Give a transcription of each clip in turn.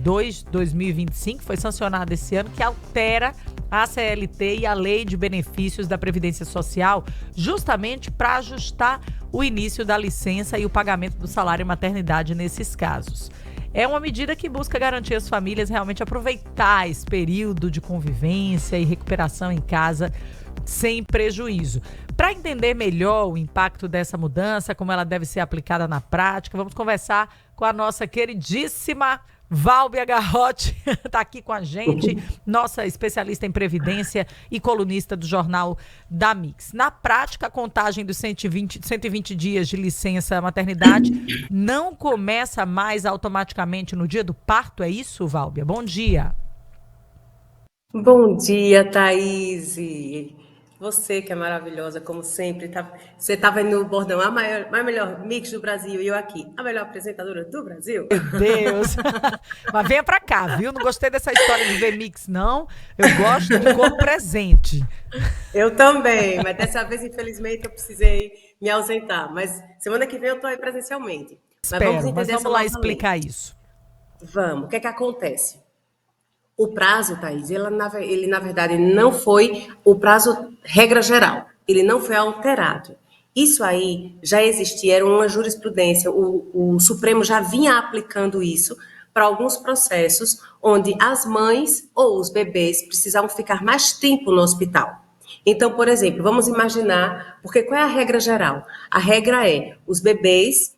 2 de 2025, foi sancionada esse ano, que altera a CLT e a Lei de Benefícios da Previdência Social, justamente para ajustar o início da licença e o pagamento do salário maternidade nesses casos. É uma medida que busca garantir às famílias realmente aproveitar esse período de convivência e recuperação em casa sem prejuízo. Para entender melhor o impacto dessa mudança, como ela deve ser aplicada na prática, vamos conversar com a nossa queridíssima Válbia Garrote, está aqui com a gente, nossa especialista em previdência e colunista do Jornal da Mix. Na prática, a contagem dos 120 dias de licença maternidade não começa mais automaticamente no dia do parto, é isso, Válbia? Bom dia. Bom dia, Thaís. Você que é maravilhosa, como sempre. Você estava no bordão, a melhor mix do Brasil, e eu aqui, a melhor apresentadora do Brasil. Meu Deus. Mas venha pra cá, viu? Não gostei dessa história de ver mix, não. Eu gosto de como presente. Eu também, mas dessa vez, infelizmente, eu precisei me ausentar. Mas semana que vem eu estou aí presencialmente. Espero, mas vamos lá explicar isso. Vamos. O que é que acontece? O prazo, Thaís, ele na verdade não foi o prazo regra geral, ele não foi alterado. Isso aí já existia, era uma jurisprudência, o Supremo já vinha aplicando isso para alguns processos onde as mães ou os bebês precisavam ficar mais tempo no hospital. Então, por exemplo, vamos imaginar, porque qual é a regra geral? A regra é, os bebês,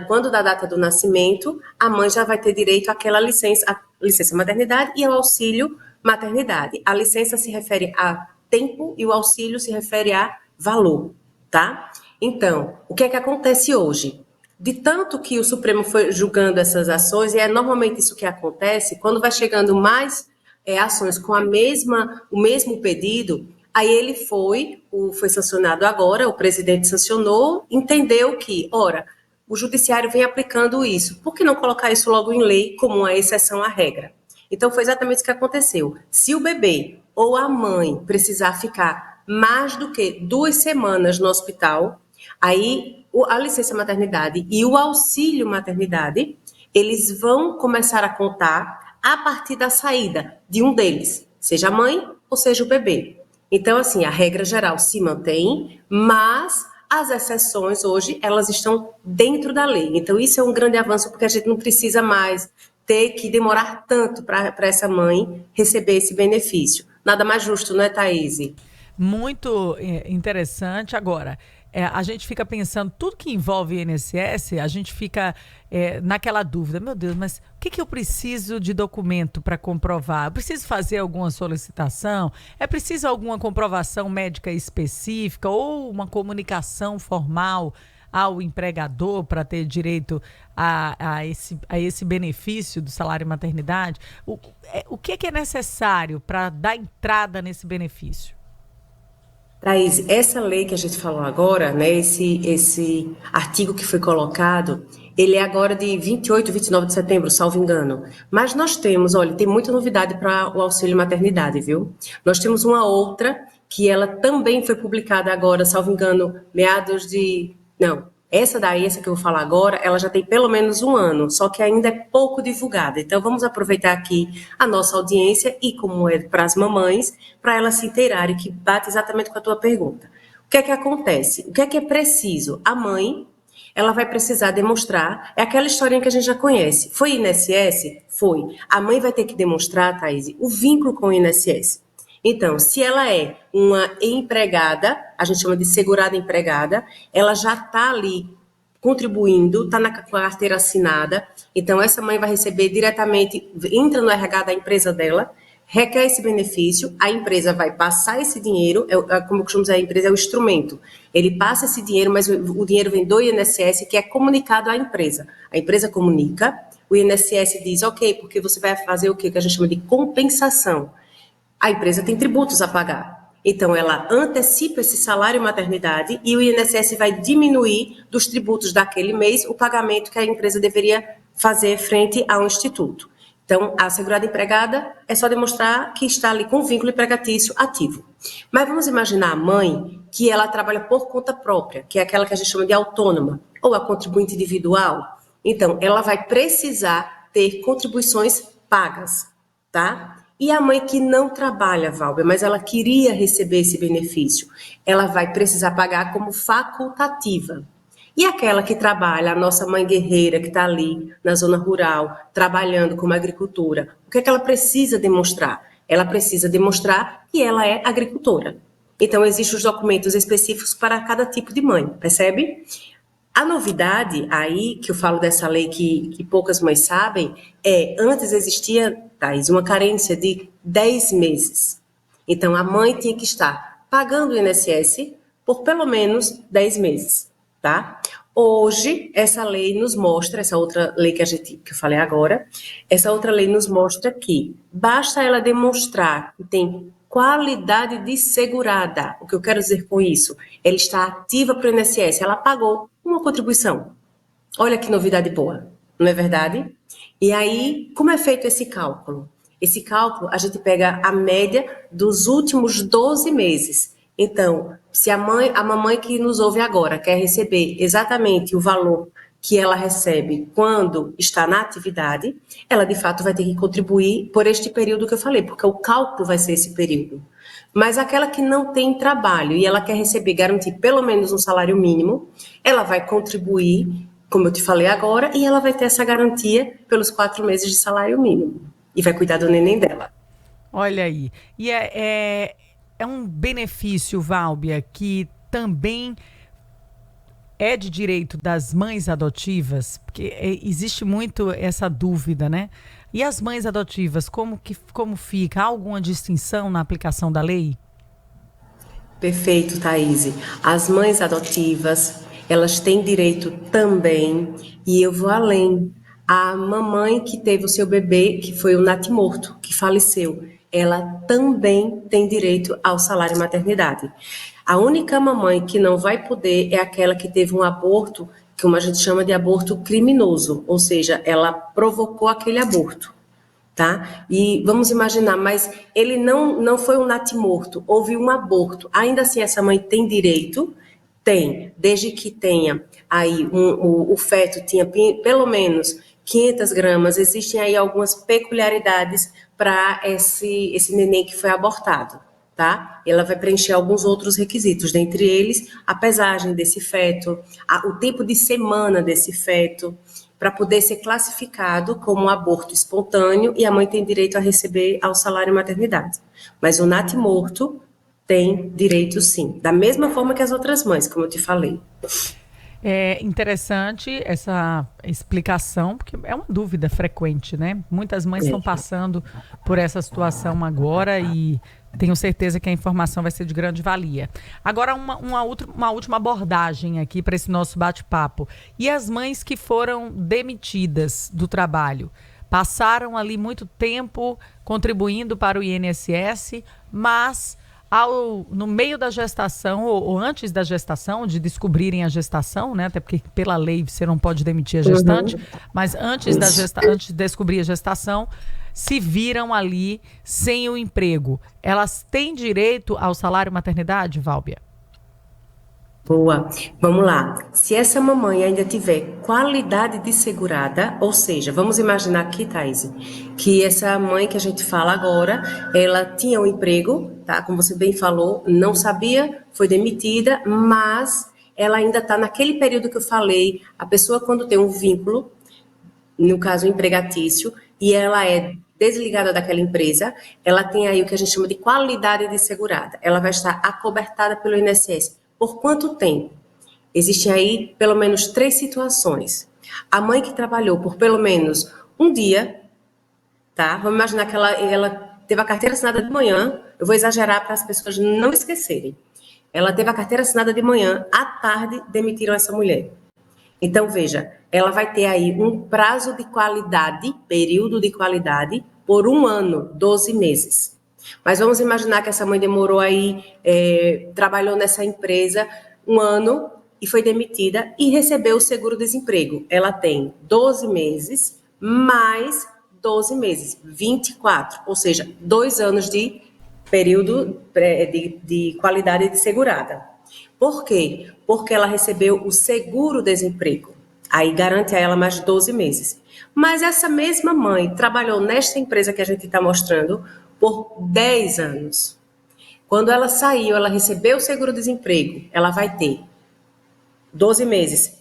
quando da data do nascimento, a mãe já vai ter direito àquela licença, a licença maternidade e ao auxílio maternidade. A licença se refere a tempo e o auxílio se refere a valor, tá? Então, o que é que acontece hoje? De tanto que o Supremo foi julgando essas ações, e é normalmente isso que acontece, quando vai chegando mais ações com o mesmo pedido, aí ele foi sancionado agora, o presidente sancionou, entendeu que, ora, o judiciário vem aplicando isso. Por que não colocar isso logo em lei como uma exceção à regra? Então, foi exatamente isso que aconteceu. Se o bebê ou a mãe precisar ficar mais do que 2 semanas no hospital, aí a licença maternidade e o auxílio maternidade, eles vão começar a contar a partir da saída de um deles, seja a mãe ou seja o bebê. Então, assim, a regra geral se mantém, mas as exceções hoje, elas estão dentro da lei. Então, isso é um grande avanço, porque a gente não precisa mais ter que demorar tanto para essa mãe receber esse benefício. Nada mais justo, não é, Thaís? Muito interessante. Agora, a gente fica pensando, tudo que envolve INSS, a gente fica naquela dúvida, meu Deus, mas o que eu preciso de documento para comprovar? Eu preciso fazer alguma solicitação? É preciso alguma comprovação médica específica ou uma comunicação formal ao empregador para ter direito a esse benefício do salário maternidade? O que é necessário para dar entrada nesse benefício? Thaís, essa lei que a gente falou agora, né, esse artigo que foi colocado, ele é agora de 28, 29 de setembro, salvo engano. Mas nós temos, olha, tem muita novidade para o auxílio maternidade, viu? Nós temos uma outra que ela também foi publicada agora, salvo engano, meados de... Não, essa que eu vou falar agora, ela já tem pelo menos 1 ano, só que ainda é pouco divulgada. Então, vamos aproveitar aqui a nossa audiência e, como é para as mamães, para elas se inteirarem, que bate exatamente com a tua pergunta. O que é que acontece? O que é preciso? A mãe, ela vai precisar demonstrar, é aquela historinha que a gente já conhece. Foi INSS? Foi. A mãe vai ter que demonstrar, Thaís, o vínculo com o INSS. Então, se ela é uma empregada, a gente chama de segurada empregada, ela já está ali contribuindo, está com a carteira assinada, então essa mãe vai receber diretamente, entra no RH da empresa dela, requer esse benefício, a empresa vai passar esse dinheiro, como eu costumo dizer, a empresa é o instrumento, ele passa esse dinheiro, mas o dinheiro vem do INSS, que é comunicado à empresa. A empresa comunica, o INSS diz, ok, porque você vai fazer o quê? Que a gente chama de compensação. A empresa tem tributos a pagar. Então, ela antecipa esse salário maternidade e o INSS vai diminuir dos tributos daquele mês o pagamento que a empresa deveria fazer frente ao instituto. Então, a segurada empregada é só demonstrar que está ali com vínculo empregatício ativo. Mas vamos imaginar a mãe que ela trabalha por conta própria, que é aquela que a gente chama de autônoma, ou a contribuinte individual. Então, ela vai precisar ter contribuições pagas, tá? E a mãe que não trabalha, Valber, mas ela queria receber esse benefício, ela vai precisar pagar como facultativa. E aquela que trabalha, a nossa mãe guerreira que está ali na zona rural, trabalhando como agricultura, o que é que ela precisa demonstrar? Ela precisa demonstrar que ela é agricultora. Então, existem os documentos específicos para cada tipo de mãe, percebe? A novidade aí, que eu falo dessa lei que poucas mães sabem, antes existia, Thaís, uma carência de 10 meses. Então, a mãe tinha que estar pagando o INSS por pelo menos 10 meses, tá? Hoje, essa lei nos mostra, essa outra lei que eu falei agora, essa outra lei nos mostra que basta ela demonstrar que tem qualidade de segurada. O que eu quero dizer com isso? Ela está ativa para o INSS, ela pagou uma contribuição. Olha que novidade boa, não é verdade? E aí, como é feito esse cálculo? Esse cálculo, a gente pega a média dos últimos 12 meses. Então, se a mamãe que nos ouve agora quer receber exatamente o valor que ela recebe quando está na atividade, ela de fato vai ter que contribuir por este período que eu falei, porque o cálculo vai ser esse período. Mas aquela que não tem trabalho e ela quer receber, garantir pelo menos um salário mínimo, ela vai contribuir, como eu te falei agora, e ela vai ter essa garantia pelos 4 meses de salário mínimo. E vai cuidar do neném dela. Olha aí. E é um benefício, Válbia, que também é de direito das mães adotivas, porque existe muito essa dúvida, né? E as mães adotivas, como fica? Há alguma distinção na aplicação da lei? Perfeito, Thaís. As mães adotivas, elas têm direito também, e eu vou além. A mamãe que teve o seu bebê, que foi o natimorto, que faleceu, ela também tem direito ao salário maternidade. A única mamãe que não vai poder é aquela que teve um aborto, que a gente chama de aborto criminoso, ou seja, ela provocou aquele aborto. Tá? E vamos imaginar, mas ele não foi um natimorto, houve um aborto. Ainda assim, essa mãe tem direito? Tem, desde que tenha aí o feto tinha pelo menos 500 gramas, existem aí algumas peculiaridades para esse neném que foi abortado, tá? Ela vai preencher alguns outros requisitos, dentre eles a pesagem desse feto, o tempo de semana desse feto, para poder ser classificado como um aborto espontâneo e a mãe tem direito a receber ao salário maternidade. Mas o natimorto tem direito sim, da mesma forma que as outras mães, como eu te falei. É interessante essa explicação, porque é uma dúvida frequente, né? Muitas mães estão passando por essa situação agora e tenho certeza que a informação vai ser de grande valia. Agora, uma última abordagem aqui para esse nosso bate-papo. E as mães que foram demitidas do trabalho? Passaram ali muito tempo contribuindo para o INSS, mas no meio da gestação ou antes da gestação, de descobrirem a gestação, né? Até porque pela lei você não pode demitir a gestante, mas antes de descobrir a gestação, se viram ali sem o emprego. Elas têm direito ao salário maternidade, Válbia? Boa. Vamos lá. Se essa mamãe ainda tiver qualidade de segurada, ou seja, vamos imaginar aqui, Thaís, que essa mãe que a gente fala agora, ela tinha um emprego, tá? Como você bem falou, não sabia, foi demitida, mas ela ainda está naquele período que eu falei, a pessoa quando tem um vínculo, no caso empregatício, e ela é desligada daquela empresa, ela tem aí o que a gente chama de qualidade de segurada. Ela vai estar acobertada pelo INSS. Por quanto tempo? Existem aí pelo menos 3 situações. A mãe que trabalhou por pelo menos um dia, tá? Vamos imaginar que ela teve a carteira assinada de manhã, eu vou exagerar para as pessoas não esquecerem. Ela teve a carteira assinada de manhã, à tarde demitiram essa mulher. Então, veja, ela vai ter aí um prazo de qualidade, período de qualidade, por 1 ano, 12 meses. Mas vamos imaginar que essa mãe demorou aí, trabalhou nessa empresa 1 ano e foi demitida e recebeu o seguro-desemprego. Ela tem 12 meses mais 12 meses, 24, ou seja, 2 anos de período de qualidade de segurada. Por quê? Porque ela recebeu o seguro-desemprego. Aí garante a ela mais de 12 meses. Mas essa mesma mãe trabalhou nesta empresa que a gente está mostrando por 10 anos. Quando ela saiu, ela recebeu o seguro-desemprego, ela vai ter 12 meses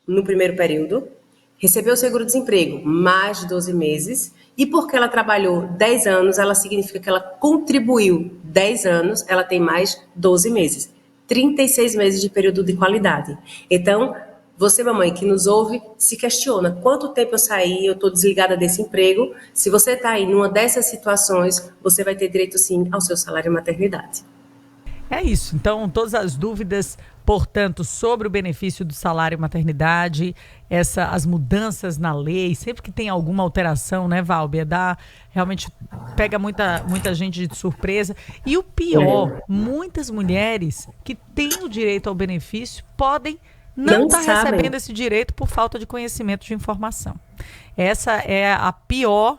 no primeiro período, recebeu o seguro-desemprego mais de 12 meses, e porque ela trabalhou 10 anos, ela significa que ela contribuiu 10 anos, ela tem mais 12 meses. 36 meses de período de qualidade. Então, você, mamãe, que nos ouve, se questiona, quanto tempo eu saí, eu estou desligada desse emprego? Se você está aí numa dessas situações, você vai ter direito, sim, ao seu salário maternidade. É isso. Então, todas as dúvidas, portanto, sobre o benefício do salário maternidade, as mudanças na lei, sempre que tem alguma alteração, né, Valbia, realmente pega muita gente de surpresa. E o pior, muitas mulheres que têm o direito ao benefício podem não estar recebendo esse direito por falta de conhecimento de informação. Essa é a pior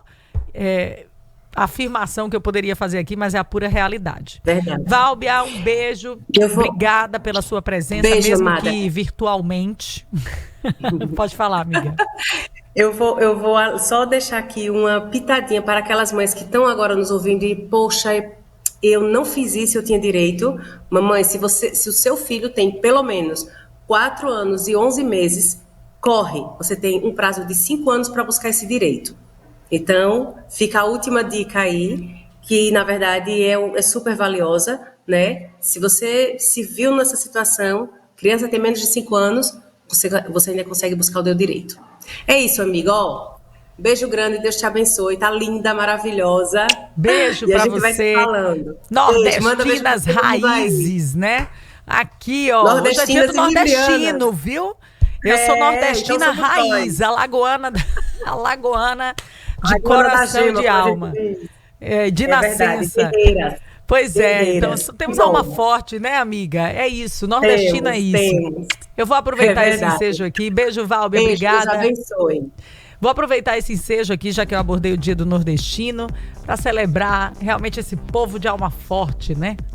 afirmação que eu poderia fazer aqui, mas é a pura realidade. Verdade. Valbia, um beijo. Obrigada pela sua presença, beijo, mesmo amada. que virtualmente. Pode falar, amiga. Eu vou só deixar aqui uma pitadinha para aquelas mães que estão agora nos ouvindo e, poxa, eu não fiz isso, eu tinha direito. Mamãe, se o seu filho tem pelo menos 4 anos e 11 meses, corre. Você tem um prazo de 5 anos para buscar esse direito. Então, fica a última dica aí, que na verdade é super valiosa, né? Se você se viu nessa situação, criança tem menos de 5 anos, você ainda consegue buscar o seu direito. É isso, amigo. Ó, beijo grande, Deus te abençoe. Tá linda, maravilhosa. Beijo pra você. E a gente vai se falando. Nordestinas raízes, né? Aqui, ó. Hoje é dia do nordestino, viu? Eu sou nordestina então raiz, alagoana de coração, de alma. De nascença. Verdade, pois é, então temos alma forte, né, amiga? É isso, nordestina é isso. Temos. Eu vou aproveitar esse ensejo aqui. Beijo, Valbia, obrigada. Deus abençoe. Vou aproveitar esse ensejo aqui, já que eu abordei o dia do nordestino, para celebrar realmente esse povo de alma forte, né?